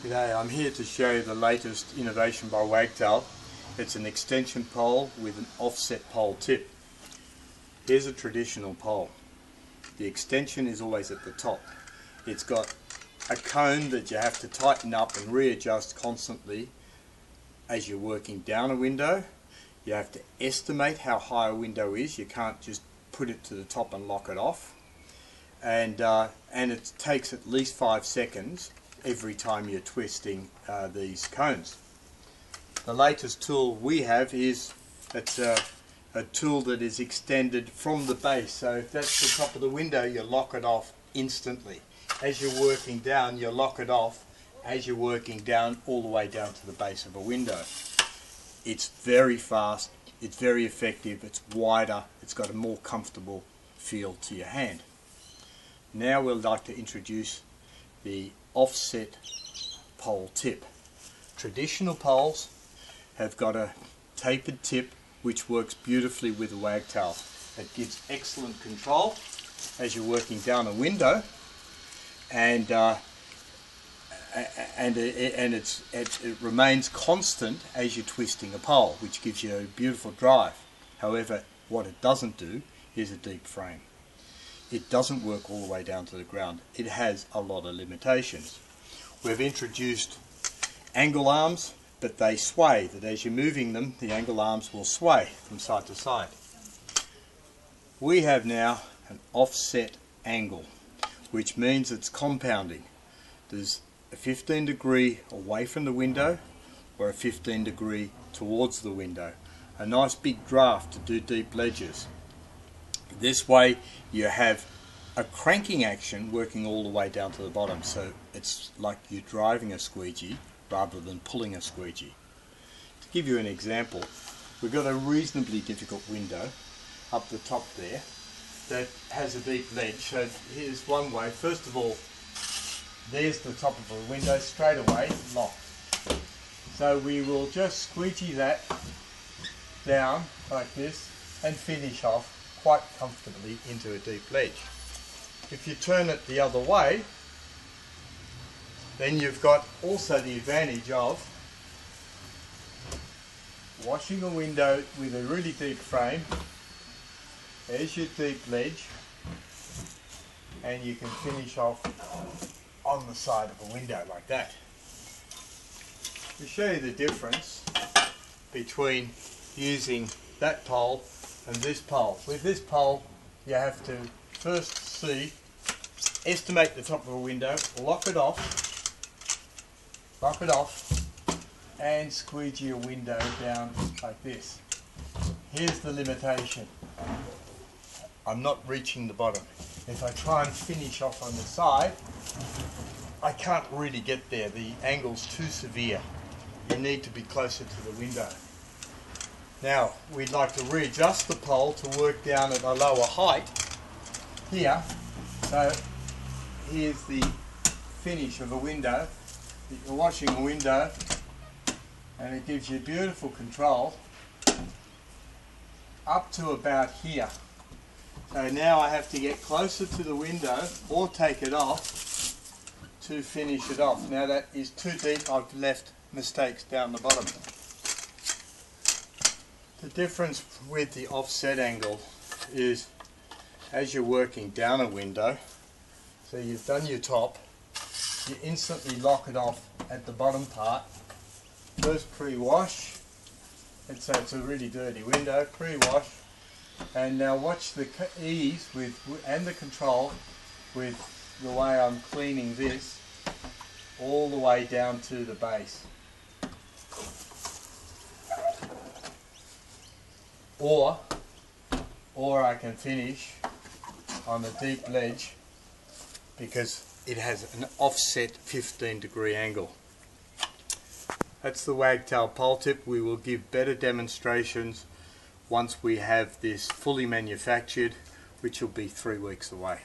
G'day, I'm here to show you the latest innovation by Wagtail. It's an extension pole with an offset pole tip. Here's a traditional pole. The extension is always at the top. It's got a cone that you have to tighten up and readjust constantly as you're working down a window. You have to estimate how high a window is. You can't just put it to the top and lock it off. And it takes at least 5 seconds every time you're twisting these cones. The latest tool we have is a tool that is extended from the base. So if that's the top of the window, you lock it off instantly. As you're working down, you lock it off as you're working down all the way down to the base of a window. It's very fast, it's very effective, it's wider, it's got a more comfortable feel to your hand. Now we'd like to introduce the offset pole tip. Traditional poles have got a tapered tip which works beautifully with a wagtail. It gives excellent control as you're working down a window, and it remains constant as you're twisting a pole, which gives you a beautiful drive. However, what it doesn't do is a deep frame. It doesn't work all the way down to the ground. It has a lot of limitations. We've introduced angle arms, but they sway, that as you're moving them, the angle arms will sway from side to side. We have now an offset angle, which means it's compounding. There's a 15 degree away from the window or a 15 degree towards the window. A nice big draft to do deep ledges. This way you have a cranking action working all the way down to the bottom, so it's like you're driving a squeegee rather than pulling a squeegee. To give you an example, we've got a reasonably difficult window up the top there that has a deep ledge. So here's one way. First of all, there's the top of a window straight away locked. So we will just squeegee that down like this and finish off quite comfortably into a deep ledge. If you turn it the other way, then you've got also the advantage of washing a window with a really deep frame. There's your deep ledge, and you can finish off on the side of a window like that. To show you the difference between using that pole and this pole. With this pole, you have to first estimate the top of a window, lock it off, and squeegee a window down like this. Here's the limitation. I'm not reaching the bottom. If I try and finish off on the side, I can't really get there. The angle's too severe. You need to be closer to the window. Now, we'd like to readjust the pole to work down at a lower height here. So here's the finish of a window. You're washing a window, and it gives you beautiful control up to about here. So now I have to get closer to the window or take it off to finish it off. Now that is too deep. I've left mistakes down the bottom. The difference with the offset angle is as you're working down a window, so you've done your top, you instantly lock it off at the bottom part. First pre-wash, and so it's a really dirty window, pre-wash, and now watch the ease and the control with the way I'm cleaning this all the way down to the base. Or I can finish on a deep ledge because it has an offset 15 degree angle. That's the Wagtail pole tip. We will give better demonstrations once we have this fully manufactured, which will be 3 weeks away.